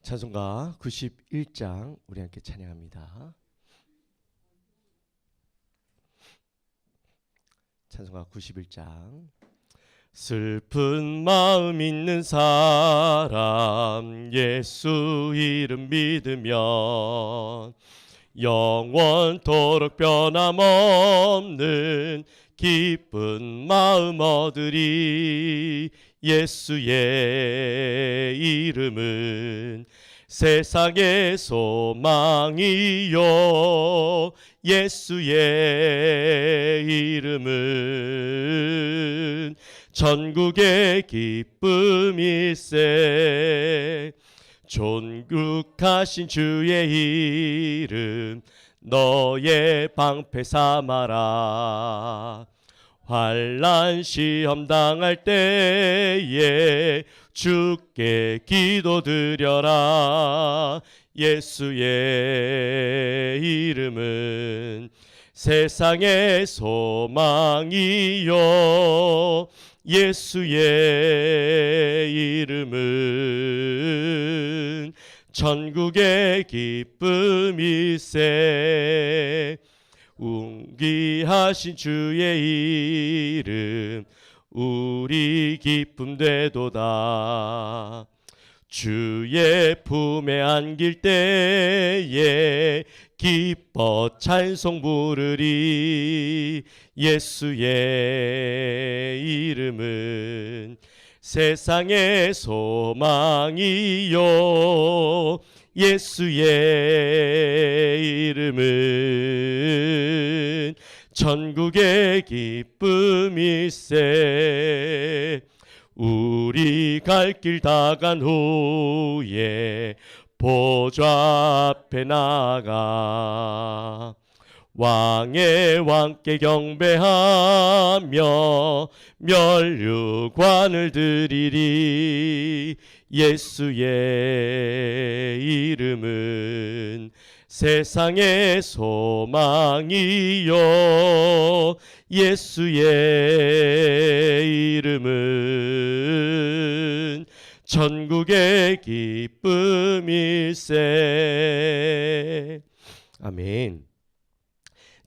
찬송가 91장 우리 함께 찬양합니다. 찬송가 91장. 슬픈 마음 있는 사람 예수 이름 믿으면 영원토록 변함없는 기쁜 마음 얻으리. 예수의 이름은 세상의 소망이요, 예수의 이름은 전국의 기쁨일세. 존귀하신 주의 이름 너의 방패 삼아라. 환난 시험 당할 때에 주께 기도드려라. 예수의 이름은 세상의 소망이요, 예수의 이름은 천국의 기쁨일세. 웅기하신 주의 이름 우리 기쁨 되도다. 주의 품에 안길 때에 기뻐 찬송 부르리. 예수의 이름은 세상의 소망이요, 예수의 이름은 천국의 기쁨일세. 우리 갈 길 다 간 후에 보좌 앞에 나가 왕의 왕께 경배하며 면류관을 드리리. 예수의 이름은 세상의 소망이요, 예수의 이름은 천국의 기쁨일세. 아멘.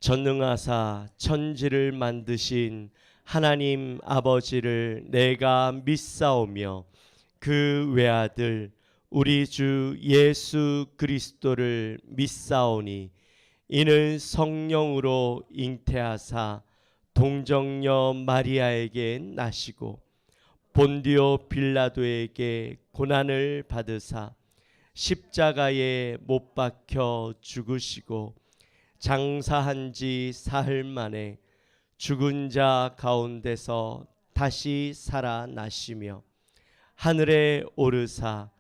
전능하사 천지를 만드신 하나님 아버지를 내가 믿사오며 그 외아들 우리 주 예수 그리스도를 믿사오니 이는 성령으로 잉태하사 동정녀 마리아에게 나시고 본디오 빌라도에게 고난을 받으사 십자가에 못 박혀 죽으시고 장사한 지 사흘 만에 죽은 자 가운데서 다시 살아나시며 하늘에 오르사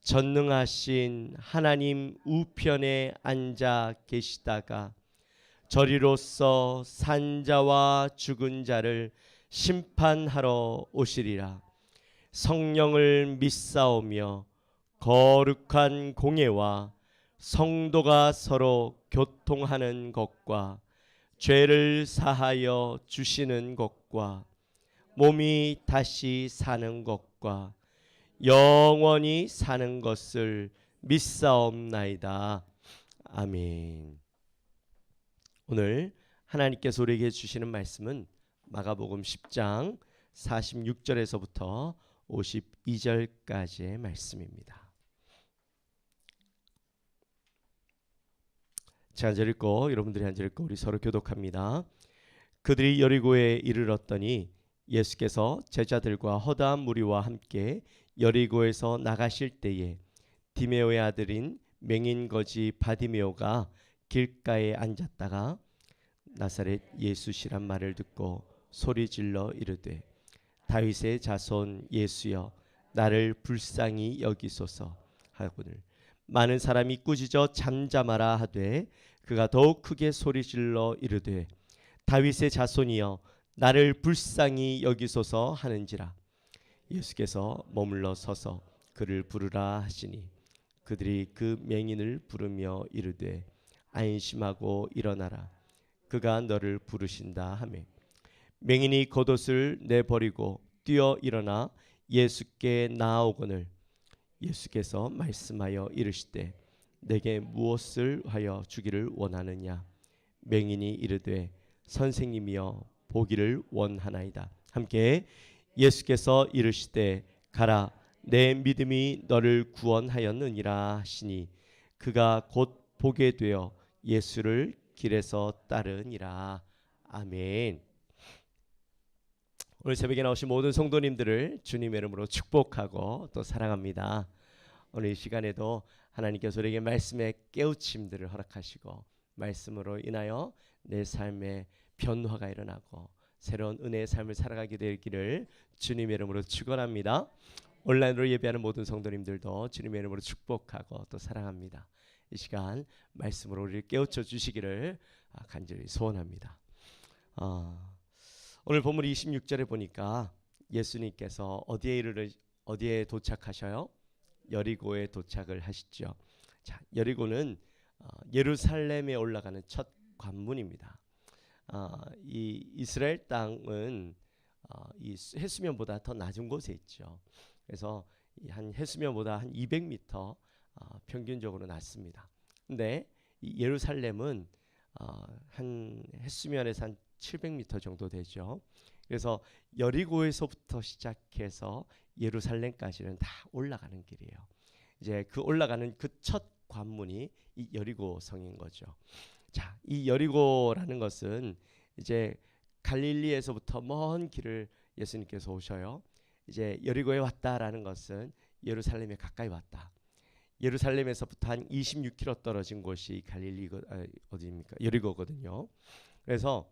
전능하신 하나님 우편에 앉아 계시다가 저리로서 산 자와 죽은 자를 심판하러 오시리라. 성령을 믿사오며 거룩한 공예와 성도가 서로 교통하는 것과 죄를 사하여 주시는 것과 몸이 다시 사는 것과 영원히 사는 것을 믿사옵나이다. 아멘. 오늘 하나님께서 우리에게 주시는 말씀은 마가복음 10장 46절에서부터 52절까지의 말씀입니다. 제가 앉아 읽고 여러분들이 앉아 읽고 우리 서로 교독합니다. 그들이 여리고에 이르렀더니 예수께서 제자들과 허다한 무리와 함께 여리고에서 나가실 때에 디메오의 아들인 맹인거지 바디메오가 길가에 앉았다가 나사렛 예수시란 말을 듣고 소리질러 이르되 다윗의 자손 예수여 나를 불쌍히 여기소서 하거늘 많은 사람이 꾸짖어 잠잠하라 하되 그가 더욱 크게 소리질러 이르되 다윗의 자손이여 나를 불쌍히 여기소서 하는지라. 예수께서 머물러 서서 그를 부르라 하시니 그들이 그 맹인을 부르며 이르되 안심하고 일어나라 그가 너를 부르신다 하매 맹인이 겉옷을 내버리고 뛰어 일어나 예수께 나아오거늘 예수께서 말씀하여 이르시되 내게 무엇을 하여 주기를 원하느냐. 맹인이 이르되 선생님이여 보기를 원하나이다. 함께 예수께서 이르시되 가라 내 믿음이 너를 구원하였느니라 하시니 그가 곧 보게 되어 예수를 길에서 따르니라. 아멘. 오늘 새벽에 나오신 모든 성도님들을 주님의 이름으로 축복하고 또 사랑합니다. 오늘 이 시간에도 하나님께서 우리에게 말씀의 깨우침들을 허락하시고 말씀으로 인하여 내 삶에 변화가 일어나고 새로운 은혜의 삶을 살아가게 되기를 주님의 이름으로 축원합니다. 온라인으로 예배하는 모든 성도님들도 주님의 이름으로 축복하고 또 사랑합니다. 이 시간 말씀으로 우리를 깨우쳐 주시기를 간절히 소원합니다. 오늘 본문 26절에 보니까 예수님께서 어디에 도착하셔요? 여리고에 도착을 하시죠. 자, 여리고는 예루살렘에 올라가는 첫 관문입니다. 이 이스라엘 땅은 이 해수면보다 더 낮은 곳에 있죠. 그래서 한 해수면보다 한 200m 평균적으로 낮습니다. 근데 이 예루살렘은 한 해수면에서 한 700m 정도 되죠. 그래서 여리고에서부터 시작해서 예루살렘까지는 다 올라가는 길이에요. 이제 그 올라가는 그 첫 관문이 이 여리고 성인 거죠. 자, 이 여리고라는 것은 이제 갈릴리에서부터 먼 길을 예수님께서 오셔요. 이제 여리고에 왔다라는 것은 예루살렘에 가까이 왔다. 예루살렘에서부터 한 26km 떨어진 곳이 어디입니까? 여리고거든요. 그래서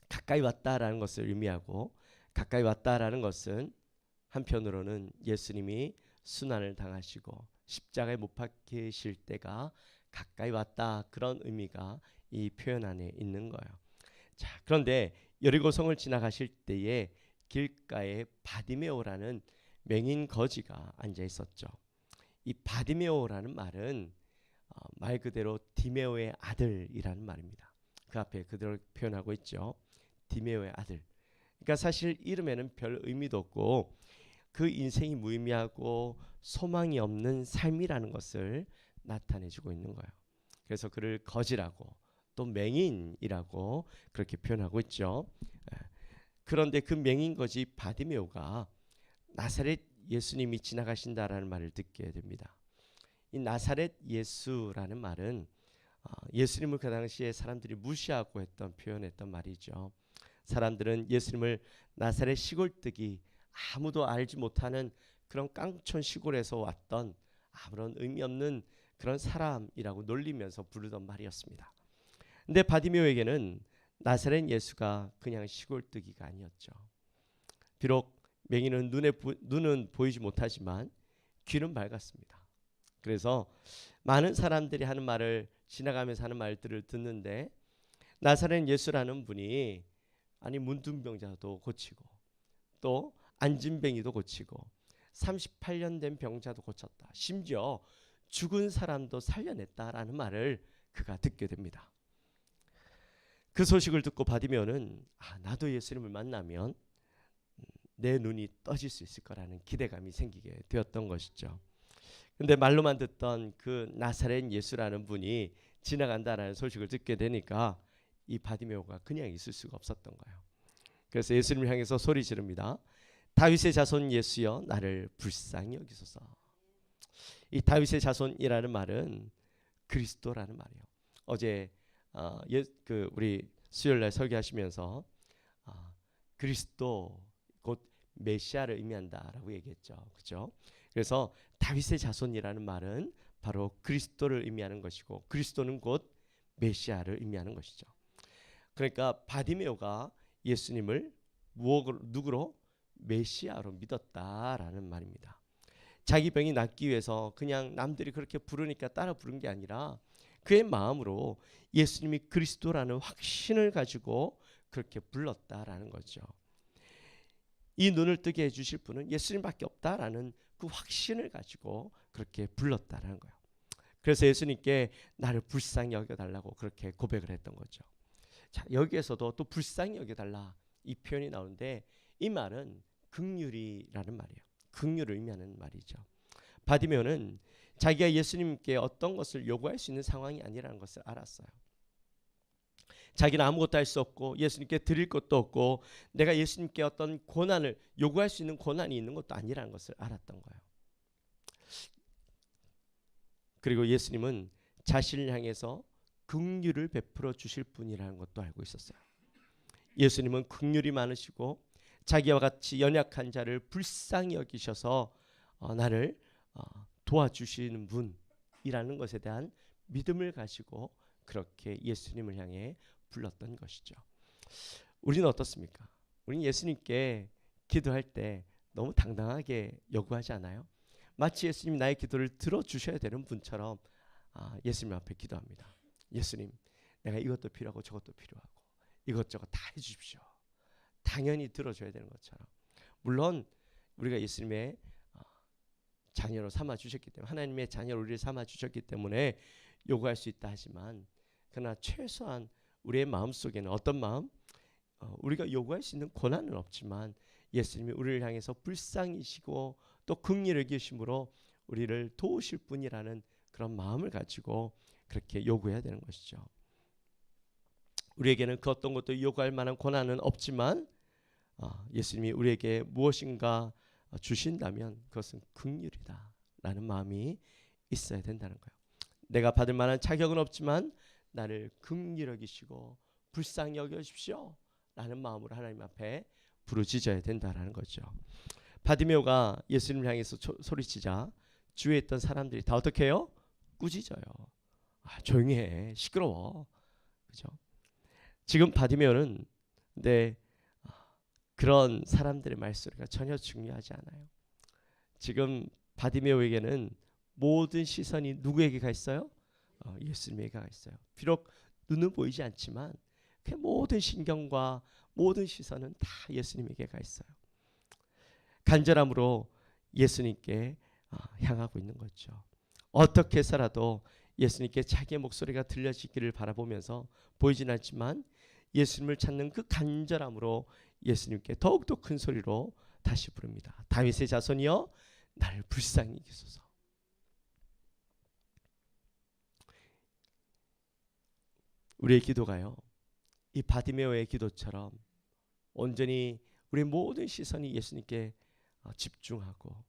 가까이 왔다라는 것을 의미하고, 가까이 왔다라는 것은 한편으로는 예수님이 순환을 당하시고 십자가에 못 박히실 때가 가까이 왔다, 그런 의미가 이 표현 안에 있는 거예요. 자, 그런데 여리고성을 지나가실 때에 길가에 바디메오라는 맹인 거지가 앉아 있었죠. 이 바디메오라는 말은 말 그대로 디메오의 아들이라는 말입니다. 그 앞에 그대로 표현하고 있죠. 디메오의 아들. 그러니까 사실 이름에는 별 의미도 없고 그 인생이 무의미하고 소망이 없는 삶이라는 것을 나타내주고 있는 거예요. 그래서 그를 거지라고 또 맹인이라고 그렇게 표현하고 있죠. 그런데 그 맹인 거지 바디메오가 나사렛 예수님이 지나가신다라는 말을 듣게 됩니다. 이 나사렛 예수라는 말은 예수님을 그 당시에 사람들이 무시하고 표현했던 말이죠. 사람들은 예수님을 나사렛 시골뜨기, 아무도 알지 못하는 그런 깡촌 시골에서 왔던 아무런 의미 없는 그런 사람이라고 놀리면서 부르던 말이었습니다. 근데 바디메오에게는 나사렛 예수가 그냥 시골뜨기가 아니었죠. 비록 맹인은 눈은 보이지 못하지만 귀는 밝았습니다. 그래서 많은 사람들이 하는 말을, 지나가면서 하는 말들을 듣는데 나사렛 예수라는 분이 문둥병자도 고치고 또 안진뱅이도 고치고 38년 된 병자도 고쳤다. 심지어 죽은 사람도 살려냈다라는 말을 그가 듣게 됩니다. 그 소식을 듣고 바디메오는 나도 예수님을 만나면 내 눈이 떠질 수 있을 거라는 기대감이 생기게 되었던 것이죠. 근데 말로만 듣던 그 나사렛 예수라는 분이 지나간다라는 소식을 듣게 되니까 이 바디메오가 그냥 있을 수가 없었던 거예요. 그래서 예수님을 향해서 소리 지릅니다. 다윗의 자손 예수여 나를 불쌍히 여기소서. 이 다윗의 자손이라는 말은 그리스도라는 말이에요. 어제 우리 수요일날 설교하시면서 그리스도 곧 메시아를 의미한다라고 얘기했죠. 그렇죠? 그래서 다윗의 자손이라는 말은 바로 그리스도를 의미하는 것이고 그리스도는 곧 메시아를 의미하는 것이죠. 그러니까 바디메오가 예수님을 누구로? 메시아로 믿었다라는 말입니다. 자기 병이 낫기 위해서 그냥 남들이 그렇게 부르니까 따라 부른 게 아니라 그의 마음으로 예수님이 그리스도라는 확신을 가지고 그렇게 불렀다라는 거죠. 이 눈을 뜨게 해주실 분은 예수님밖에 없다라는 그 확신을 가지고 그렇게 불렀다라는 거예요. 그래서 예수님께 나를 불쌍히 여겨달라고 그렇게 고백을 했던 거죠. 자, 여기에서도 또 불쌍히 여겨달라 이 표현이 나오는데 이 말은 긍휼이라는 말이에요. 긍휼을 의미하는 말이죠. 바디메오는 자기가 예수님께 어떤 것을 요구할 수 있는 상황이 아니라는 것을 알았어요. 자기는 아무것도 할 수 없고 예수님께 드릴 것도 없고 내가 예수님께 어떤 고난을 요구할 수 있는 고난이 있는 것도 아니라는 것을 알았던 거예요. 그리고 예수님은 자신을 향해서 긍휼을 베풀어 주실 분이라는 것도 알고 있었어요. 예수님은 긍휼이 많으시고 자기와 같이 연약한 자를 불쌍히 여기셔서 나를 도와주시는 분이라는 것에 대한 믿음을 가지고 그렇게 예수님을 향해 불렀던 것이죠. 우리는 어떻습니까? 우리는 예수님께 기도할 때 너무 당당하게 요구하지 않아요? 마치 예수님이 나의 기도를 들어주셔야 되는 분처럼 예수님 앞에 기도합니다. 예수님, 내가 이것도 필요하고 저것도 필요하고 이것저것 다 해주십시오. 당연히 들어줘야 되는 것처럼. 물론 우리가 예수님의 자녀로 삼아주셨기 때문에, 하나님의 자녀로 우리를 삼아주셨기 때문에 요구할 수 있다 하지만, 그러나 최소한 우리의 마음속에는 어떤 마음? 우리가 요구할 수 있는 권한은 없지만 예수님이 우리를 향해서 불쌍히시고 또 긍휼을 여기심으로 우리를 도우실 분이라는 그런 마음을 가지고 그렇게 요구해야 되는 것이죠. 우리에게는 그 어떤 것도 요구할 만한 권한은 없지만 예수님이 우리에게 무엇인가 주신다면 그것은 긍휼이다라는 마음이 있어야 된다는 거예요. 내가 받을 만한 자격은 없지만 나를 긍휼히 여기시고 불쌍히 여겨주십시오 라는 마음으로 하나님 앞에 부르짖어야 된다라는 거죠. 바디메오가 예수님을 향해서 소리치자 주위에 있던 사람들이 다 어떻게 해요? 꾸짖어요. 조용히 해, 시끄러워. 그죠? 지금 바디메오는 그런 사람들의 말소리가 전혀 중요하지 않아요. 지금 바디메오에게는 모든 시선이 누구에게 가 있어요? 예수님에게 가 있어요. 비록 눈은 보이지 않지만 그 모든 신경과 모든 시선은 다 예수님에게 가 있어요. 간절함으로 예수님께 향하고 있는 거죠. 어떻게 해서라도 예수님께 자기의 목소리가 들려지기를 바라보면서 보이진 않지만 예수님을 찾는 그 간절함으로 예수님께 더욱더 큰 소리로 다시 부릅니다. 다윗의 자손이여 나를 불쌍히 여기소서. 우리의 기도가요, 이 바디메오의 기도처럼 온전히 우리의 모든 시선이 예수님께 집중하고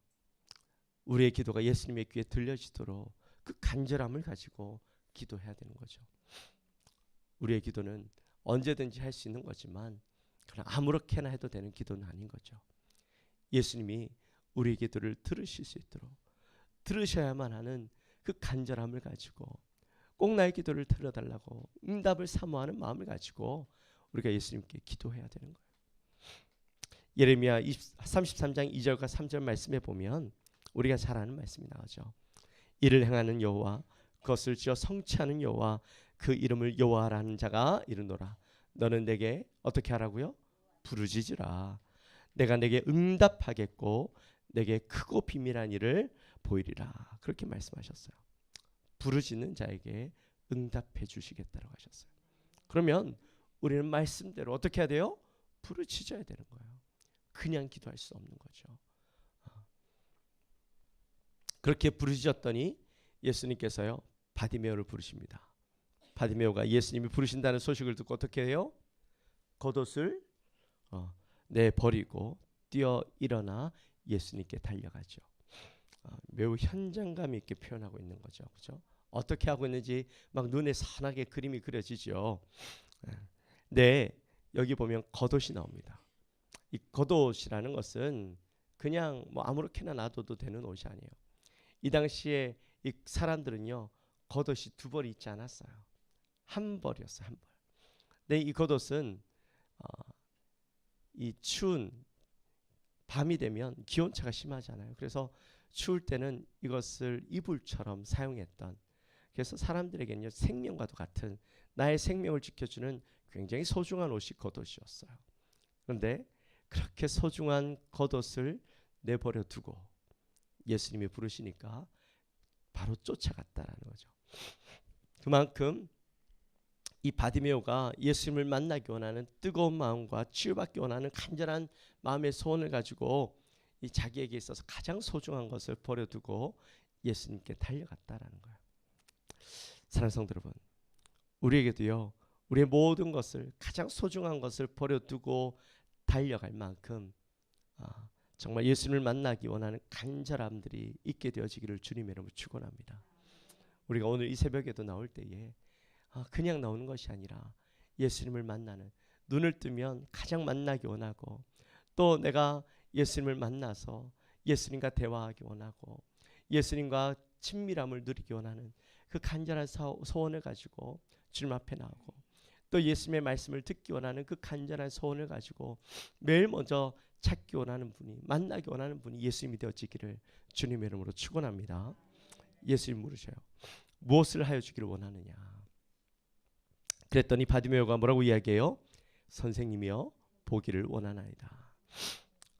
우리의 기도가 예수님의 귀에 들려지도록 그 간절함을 가지고 기도해야 되는 거죠. 우리의 기도는 언제든지 할 수 있는 거지만 그러나 아무렇게나 해도 되는 기도는 아닌 거죠. 예수님이 우리의 기도를 들으실 수 있도록 들으셔야만 하는 그 간절함을 가지고 꼭 나의 기도를 들어달라고 응답을 사모하는 마음을 가지고 우리가 예수님께 기도해야 되는 거예요. 예레미야 33장 2절과 3절 말씀에 보면 우리가 잘 아는 말씀이 나오죠. 이를 행하는 여호와, 그것을 지어 성취하는 여호와, 그 이름을 여호와라는 자가 이르노라. 너는 내게 어떻게 하라고요? 부르짖으라. 내가 내게 응답하겠고 내게 크고 비밀한 일을 보이리라. 그렇게 말씀하셨어요. 부르짖는 자에게 응답해 주시겠다고 하셨어요. 그러면 우리는 말씀대로 어떻게 해야 돼요? 부르짖어야 되는 거예요. 그냥 기도할 수 없는 거죠. 그렇게 부르짖었더니 예수님께서요 바디메오를 부르십니다. 바디메오가 예수님이 부르신다는 소식을 듣고 어떻게 해요? 겉옷을 내버리고 뛰어 일어나 예수님께 달려가죠. 매우 현장감 있게 표현하고 있는 거죠. 그렇죠? 어떻게 하고 있는지 막 눈에 선하게 그림이 그려지죠. 여기 보면 겉옷이 나옵니다. 이 겉옷이라는 것은 그냥 뭐 아무렇게나 놔둬도 되는 옷이 아니에요. 이 당시에 이 사람들은요 겉옷이 두 벌이 있지 않았어요. 한 벌이었어요. 한 벌. 근데 이 겉옷은 이 추운 밤이 되면 기온차가 심하잖아요. 그래서 추울 때는 이것을 이불처럼 사용했던, 그래서 사람들에게는요 생명과도 같은 나의 생명을 지켜주는 굉장히 소중한 옷이 겉옷이었어요. 그런데 그렇게 소중한 겉옷을 내버려 두고 예수님이 부르시니까 바로 쫓아갔다라는 거죠. 그만큼 이 바디메오가 예수님을 만나기 원하는 뜨거운 마음과 치유받기 원하는 간절한 마음의 소원을 가지고 이 자기에게 있어서 가장 소중한 것을 버려두고 예수님께 달려갔다라는 거예요. 사랑하는 성도 여러분, 우리에게도요, 우리의 모든 것을, 가장 소중한 것을 버려두고 달려갈 만큼 정말 예수님을 만나기 원하는 간절함들이 있게 되어지기를 주님의 이름으로 축원합니다. 우리가 오늘 이 새벽에도 나올 때에 그냥 나오는 것이 아니라 예수님을 만나는, 눈을 뜨면 가장 만나기 원하고, 또 내가 예수님을 만나서 예수님과 대화하기 원하고 예수님과 친밀함을 누리기 원하는 그 간절한 소원을 가지고 주님 앞에 나오고, 또 예수님의 말씀을 듣기 원하는 그 간절한 소원을 가지고 매일 먼저 찾기 원하는 분이, 만나기 원하는 분이 예수님이 되어지기를 주님의 이름으로 축원합니다. 예수님 물으셔요. 무엇을 하여 주기를 원하느냐? 그랬더니 바디메오가 뭐라고 이야기해요? 선생님이여, 보기를 원하나이다.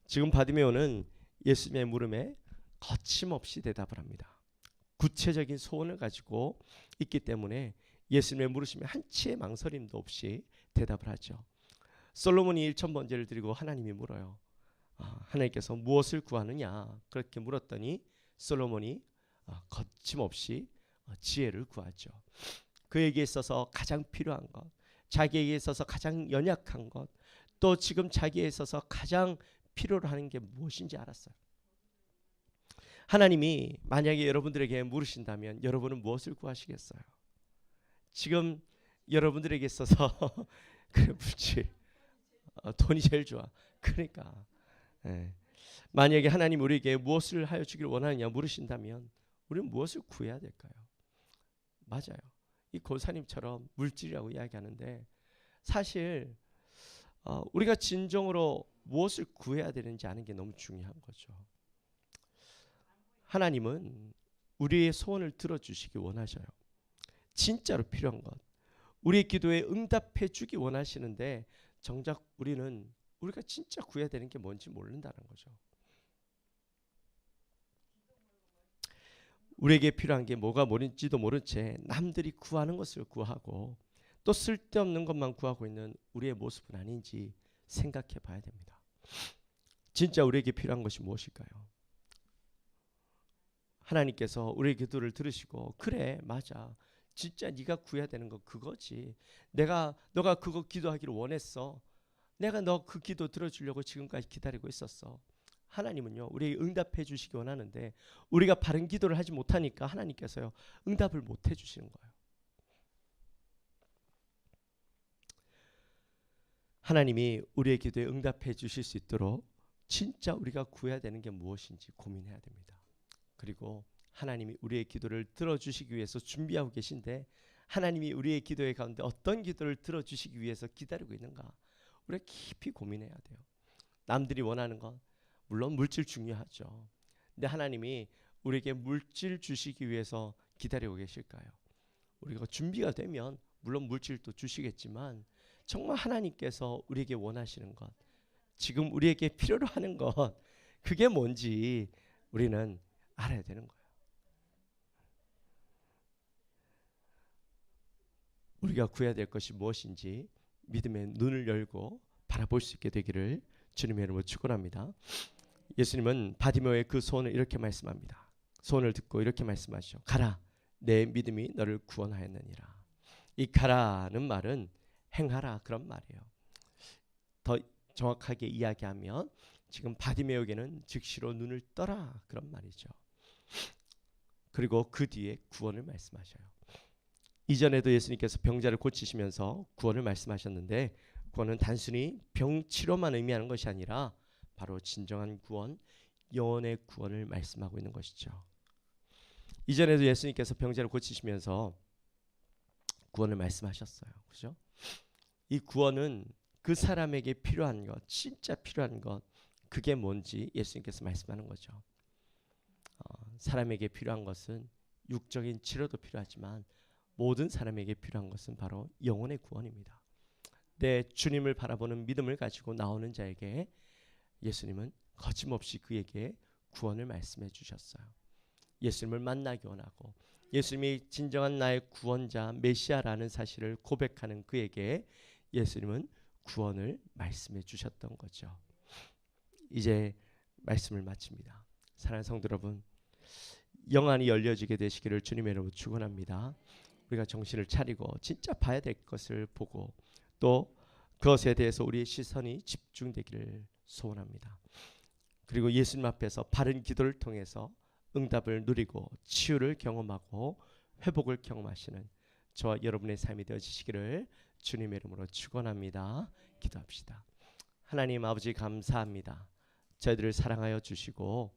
지금 바디메오는 예수님의 물음에 거침없이 대답을 합니다. 구체적인 소원을 가지고 있기 때문에 예수님의 물으심에 한치의 망설임도 없이 대답을 하죠. 솔로몬이 1,000번제를 드리고 하나님이 물어요. 하나님께서 무엇을 구하느냐? 그렇게 물었더니 솔로몬이 거침없이 지혜를 구하죠. 그에게 있어서 가장 필요한 것, 자기에게 있어서 가장 연약한 것, 또 지금 자기에 있어서 가장 필요로 하는 게 무엇인지 알았어요. 하나님이 만약에 여러분들에게 물으신다면 여러분은 무엇을 구하시겠어요? 지금 여러분들에게 있어서 그래, 물질, 돈이 제일 좋아. 그러니까 만약에 하나님 우리에게 무엇을 하여 주기를 원하느냐 물으신다면 우리는 무엇을 구해야 될까요? 맞아요. 이 고사님처럼 물질이라고 이야기하는데, 사실 우리가 진정으로 무엇을 구해야 되는지 아는 게 너무 중요한 거죠. 하나님은 우리의 소원을 들어주시기 원하셔요. 진짜로 필요한 것, 우리의 기도에 응답해 주기 원하시는데, 정작 우리가 진짜 구해야 되는 게 뭔지 모른다는 거죠. 우리에게 필요한 게 뭐가 뭔지도 모른 채 남들이 구하는 것을 구하고 또 쓸데없는 것만 구하고 있는 우리의 모습은 아닌지 생각해 봐야 됩니다. 진짜 우리에게 필요한 것이 무엇일까요? 하나님께서 우리의 기도를 들으시고, 그래 맞아, 진짜 네가 구해야 되는 거 그거지, 너가 그거 기도하기를 원했어, 내가 너 그 기도 들어주려고 지금까지 기다리고 있었어. 하나님은요, 우리에게 응답해 주시기 원하는데 우리가 바른 기도를 하지 못하니까 하나님께서요, 응답을 못 해주시는 거예요. 하나님이 우리의 기도에 응답해 주실 수 있도록 진짜 우리가 구해야 되는 게 무엇인지 고민해야 됩니다. 그리고 하나님이 우리의 기도를 들어주시기 위해서 준비하고 계신데, 하나님이 우리의 기도의 가운데 어떤 기도를 들어주시기 위해서 기다리고 있는가, 우리가 깊이 고민해야 돼요. 남들이 원하는 것, 물론 물질 중요하죠. 근데 하나님이 우리에게 물질 주시기 위해서 기다리고 계실까요? 우리가 준비가 되면 물론 물질도 주시겠지만, 정말 하나님께서 우리에게 원하시는 것, 지금 우리에게 필요로 하는 것, 그게 뭔지 우리는 알아야 되는 거예요. 우리가 구해야 될 것이 무엇인지 믿음의 눈을 열고 바라볼 수 있게 되기를 주님의 이름으로 축원합니다. 예수님은 바디메오의 그 소원을 이렇게 말씀합니다. 소원을 듣고 이렇게 말씀하시죠. 가라, 내 믿음이 너를 구원하였느니라. 이 가라는 말은 행하라 그런 말이에요. 더 정확하게 이야기하면 지금 바디메오에게는 즉시로 눈을 떠라 그런 말이죠. 그리고 그 뒤에 구원을 말씀하셔요. 이전에도 예수님께서 병자를 고치시면서 구원을 말씀하셨는데, 구원은 단순히 병치료만 의미하는 것이 아니라 바로 진정한 구원, 영혼의 구원을 말씀하고 있는 것이죠. 이전에도 예수님께서 병자를 고치시면서 구원을 말씀하셨어요. 그죠? 이 구원은 그 사람에게 필요한 것, 진짜 필요한 것, 그게 뭔지 예수님께서 말씀하는 거죠. 사람에게 필요한 것은 육적인 치료도 필요하지만 모든 사람에게 필요한 것은 바로 영혼의 구원입니다. 내 주님을 바라보는 믿음을 가지고 나오는 자에게 예수님은 거침없이 그에게 구원을 말씀해 주셨어요. 예수님을 만나기 원하고 예수님이 진정한 나의 구원자 메시아라는 사실을 고백하는 그에게 예수님은 구원을 말씀해 주셨던 거죠. 이제 말씀을 마칩니다. 사랑하는 성도 여러분, 영안이 열려지게 되시기를 주님의 이름으로 축원합니다. 우리가 정신을 차리고 진짜 봐야 될 것을 보고 또 그것에 대해서 우리의 시선이 집중되기를 소원합니다. 그리고 예수님 앞에서 바른 기도를 통해서 응답을 누리고 치유를 경험하고 회복을 경험하시는 저와 여러분의 삶이 되어지시기를 주님의 이름으로 축원합니다. 기도합시다. 하나님 아버지 감사합니다. 저희들을 사랑하여 주시고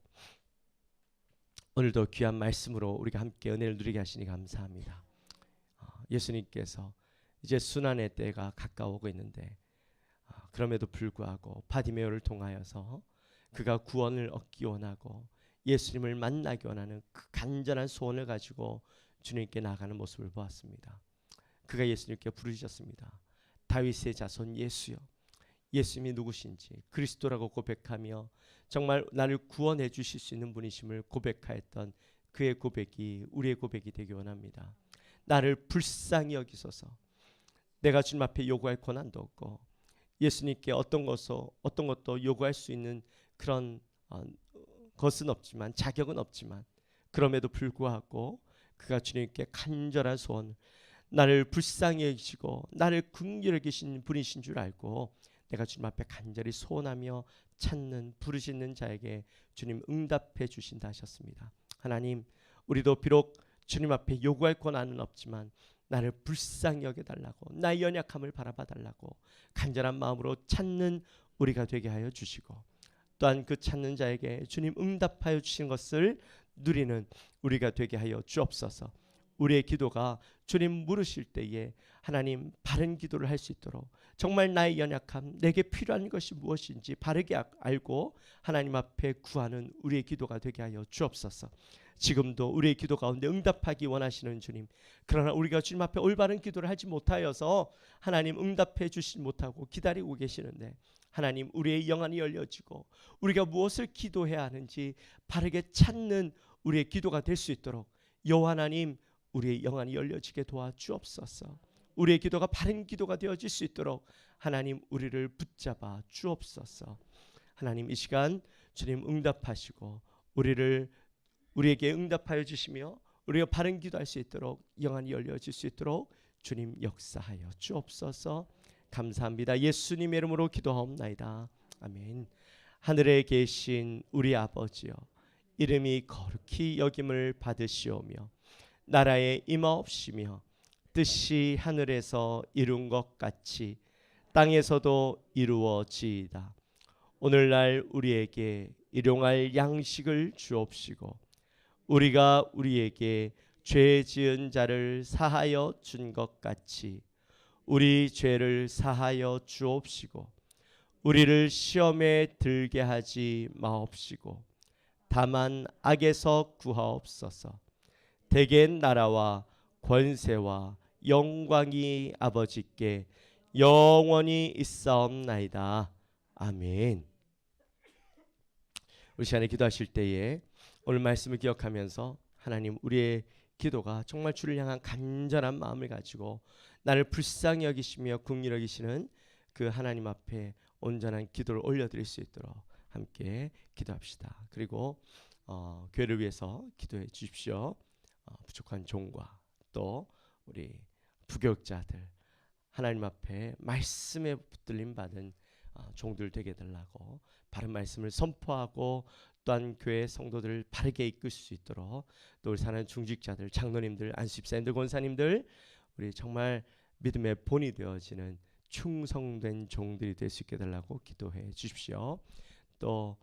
오늘도 귀한 말씀으로 우리가 함께 은혜를 누리게 하시니 감사합니다. 예수님께서 이제 순환의 때가 가까워오고 있는데 그럼에도 불구하고 바디메오를 통하여서 그가 구원을 얻기 원하고 예수님을 만나기 원하는 그 간절한 소원을 가지고 주님께 나아가는 모습을 보았습니다. 그가 예수님께 부르셨습니다. 다윗의 자손 예수여, 예수님이 누구신지 그리스도라고 고백하며 정말 나를 구원해 주실 수 있는 분이심을 고백하였던 그의 고백이 우리의 고백이 되기 원합니다. 나를 불쌍히 여기소서. 내가 주님 앞에 요구할 권한도 없고 예수님께 어떤 것도 요구할 수 있는 그런 것은 없지만 자격은 없지만 그럼에도 불구하고 그가 주님께 간절한 소원, 나를 불쌍히 여기시고 나를 긍휼히 여기신 분이신 줄 알고 내가 주님 앞에 간절히 소원하며 찾는 부르시는 자에게 주님 응답해 주신다 하셨습니다. 하나님, 우리도 비록 주님 앞에 요구할 권한은 없지만 나를 불쌍히 여겨달라고, 나의 연약함을 바라봐달라고 간절한 마음으로 찾는 우리가 되게 하여 주시고 또한 그 찾는 자에게 주님 응답하여 주신 것을 누리는 우리가 되게 하여 주옵소서. 우리의 기도가 주님 물으실 때에 하나님 바른 기도를 할 수 있도록 정말 나의 연약함, 내게 필요한 것이 무엇인지 바르게 알고 하나님 앞에 구하는 우리의 기도가 되게 하여 주옵소서. 지금도 우리의 기도 가운데 응답하기 원하시는 주님, 그러나 우리가 주님 앞에 올바른 기도를 하지 못하여서 하나님 응답해 주시지 못하고 기다리고 계시는데 하나님, 우리의 영안이 열려지고 우리가 무엇을 기도해야 하는지 바르게 찾는 우리의 기도가 될 수 있도록 여호와 하나님, 우리의 영안이 열려지게 도와주옵소서. 우리의 기도가 바른 기도가 되어질 수 있도록 하나님 우리를 붙잡아 주옵소서. 하나님, 이 시간 주님 응답하시고 우리에게 응답하여 주시며 우리가 바른 기도할 수 있도록 영안이 열려질 수 있도록 주님 역사하여 주옵소서. 감사합니다. 예수님의 이름으로 기도하옵나이다. 아멘. 하늘에 계신 우리 아버지여, 이름이 거룩히 여김을 받으시오며 나라에 임하옵시며 뜻이 하늘에서 이룬 것 같이 땅에서도 이루어지이다. 오늘날 우리에게 일용할 양식을 주옵시고 우리가 우리에게 죄 지은 자를 사하여 준 것 같이 우리 죄를 사하여 주옵시고 우리를 시험에 들게 하지 마옵시고 다만 악에서 구하옵소서. 대개 나라와 권세와 영광이 아버지께 영원히 있사옵나이다. 아멘. 우리 시간에 기도하실 때에 오늘 말씀을 기억하면서 하나님, 우리의 기도가 정말 주를 향한 간절한 마음을 가지고 나를 불쌍히 여기시며 긍휼히 여기시는 그 하나님 앞에 온전한 기도를 올려드릴 수 있도록 함께 기도합시다. 그리고 교회를 위해서 기도해 주십시오. 부족한 종과 또 우리 부교육자들 하나님 앞에 말씀에 붙들림 받은 종들 되게 달라고 바른 말씀을 선포하고 또한 교회 성도들을 바르게 이끌 수 있도록 또 우리 사는 중직자들, 장로님들, 안수집사님들, 권사님들 우리 정말 믿음의 본이 되어지는 충성된 종들이 될 수 있게 달라고 기도해 주십시오. 또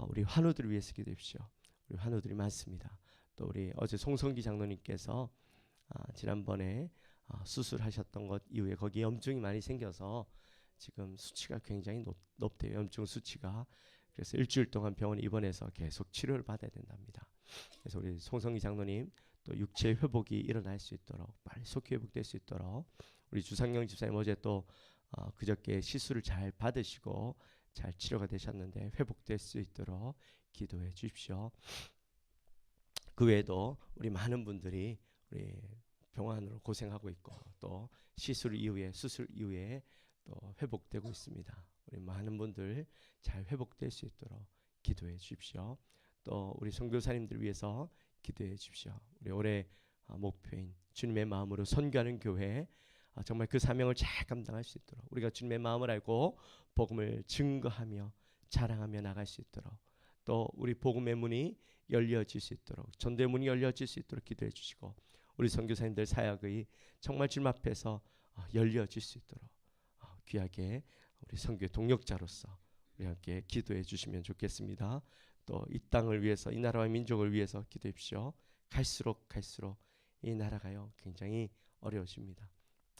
우리 환우들을 위해서 기도해 주십시오. 우리 환우들이 많습니다. 또 우리 어제 송성기 장로님께서 지난번에 수술하셨던 것 이후에 거기에 염증이 많이 생겨서 지금 수치가 굉장히 높대요. 염증 수치가. 그래서 일주일 동안 병원에 입원해서 계속 치료를 받아야 된답니다. 그래서 우리 송성기 장로님 또 육체 회복이 일어날 수 있도록 빨리 속히 회복될 수 있도록 우리 주상영 집사님 어제 또 그저께 시술을 잘 받으시고 잘 치료가 되셨는데 회복될 수 있도록 기도해 주십시오. 그 외에도 우리 많은 분들이 우리 병환으로 고생하고 있고 또 수술 이후에 또 회복되고 있습니다. 우리 많은 분들 잘 회복될 수 있도록 기도해 주십시오. 또 우리 선교사님들 위해서 기도해 주십시오. 우리 올해 목표인 주님의 마음으로 선교하는 교회, 정말 그 사명을 잘 감당할 수 있도록 우리가 주님의 마음을 알고 복음을 증거하며 자랑하며 나갈 수 있도록, 또 우리 복음의 문이 열려질 수 있도록, 전도의 문이 열려질 수 있도록 기도해 주시고, 우리 선교사님들 사역의 정말 주님 앞에서 열려질 수 있도록 귀하게 우리 선교의 동역자로서 우리 함께 기도해 주시면 좋겠습니다. 또 이 땅을 위해서, 이 나라와 민족을 위해서 기도해 주십시오. 갈수록 이 나라가요 굉장히 어려워집니다.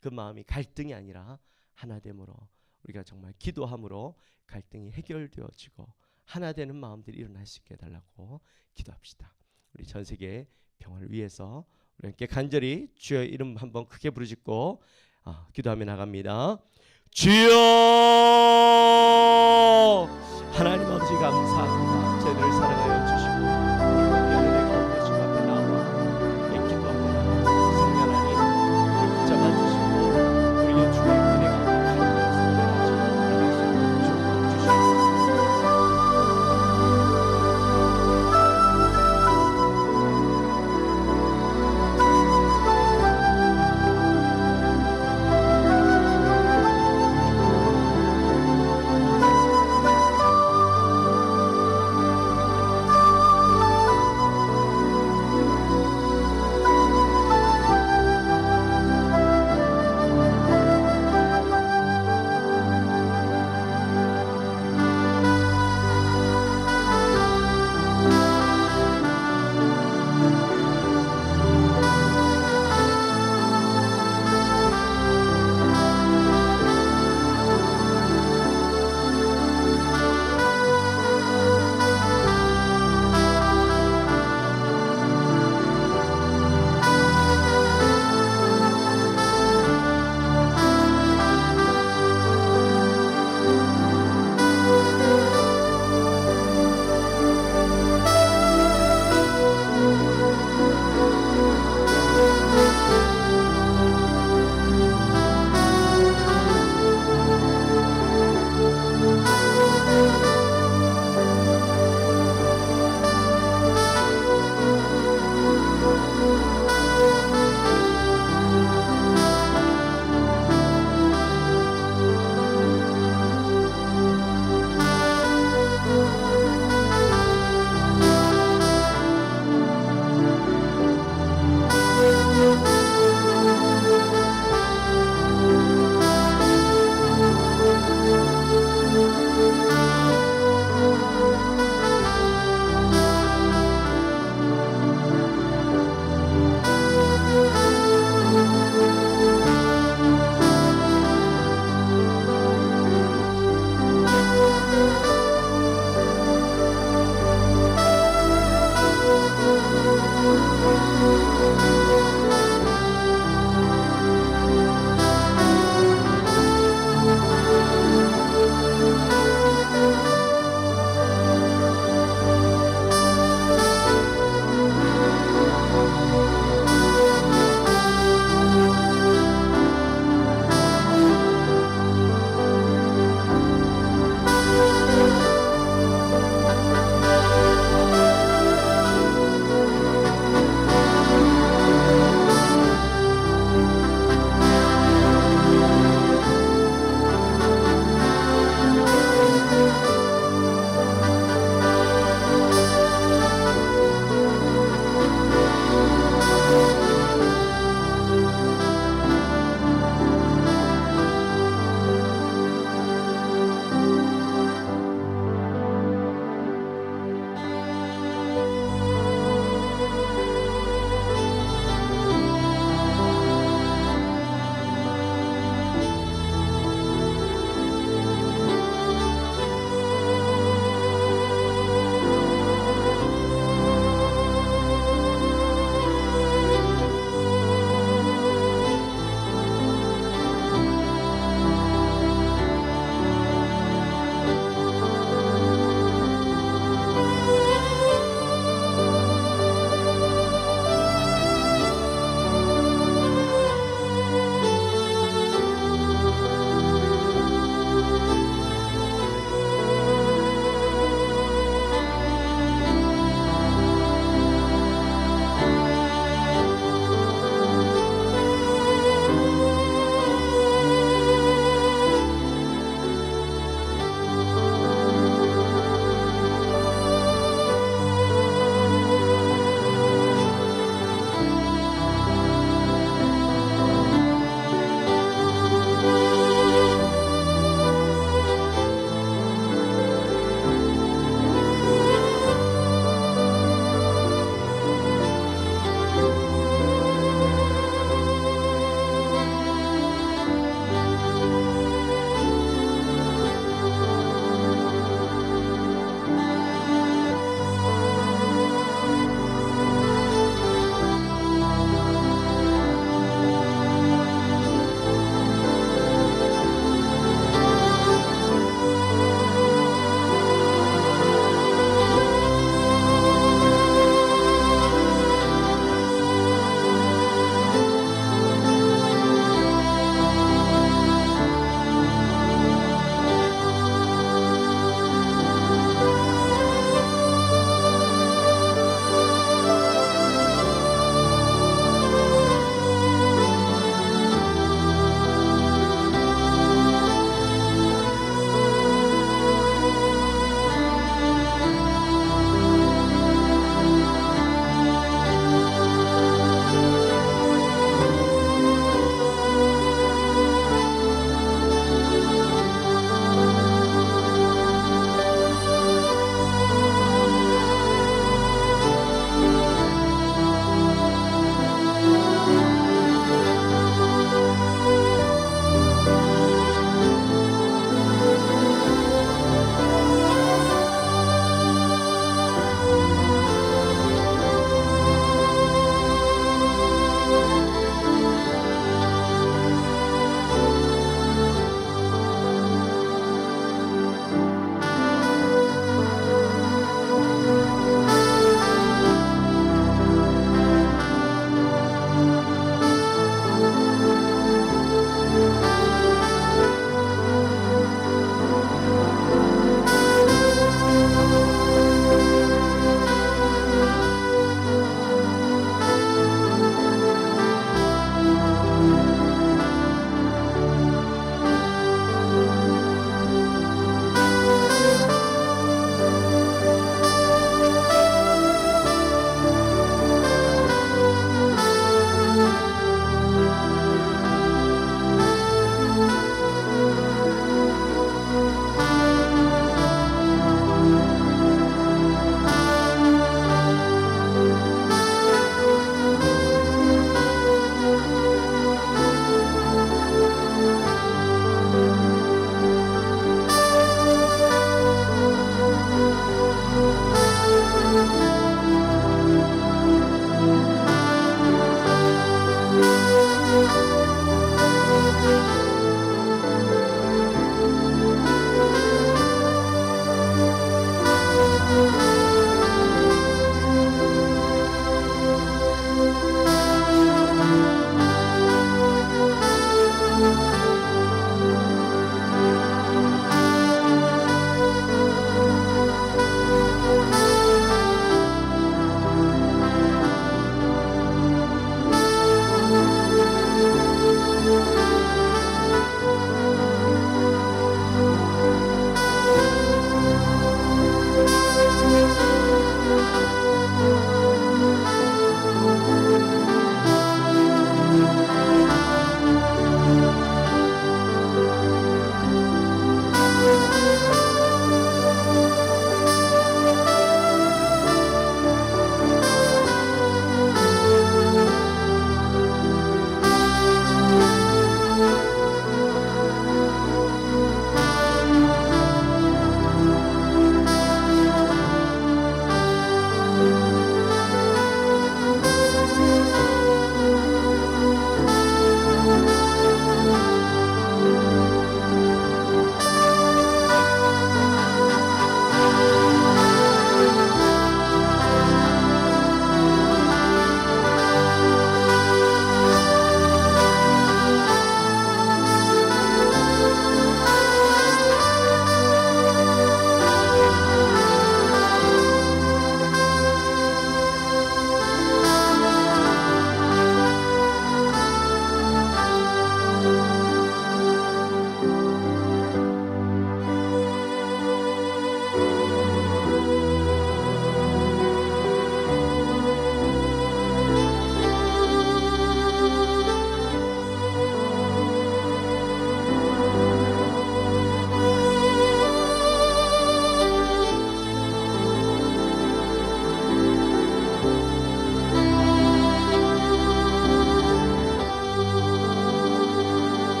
그 마음이 갈등이 아니라 하나됨으로, 우리가 정말 기도함으로 갈등이 해결되어지고 하나 되는 마음들이 일어날 수 있게 해달라고 기도합시다. 우리 전 세계 평화를 위해서 우리 함께 간절히 주의 이름 한번 크게 부르짖고 기도하며 나갑니다. 주여, 하나님 아버지 감사합니다. 저희들을 사랑하여 주시고